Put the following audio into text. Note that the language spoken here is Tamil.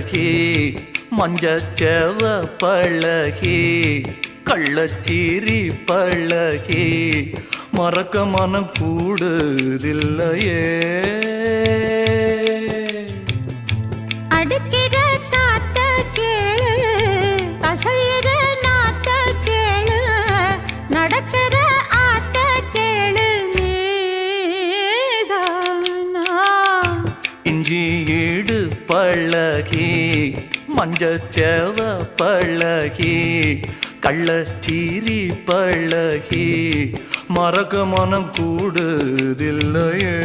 பழகி மஞ்சச்சேவ பழகி கள்ளச்சீரி பழகி மறக்க மனம் கூடுதில்லையே. அடிக்கிற காத்த கேளு கசையிற நாத்த கேளு நடக்கிற ஆத்த கேளு நீதானா. இஞ்சி ஈடு பழகி மஞ்சச்சேவ பழகி கள்ளச்சீரி பழகி மறக்க மனம் கூடுதில்லையே.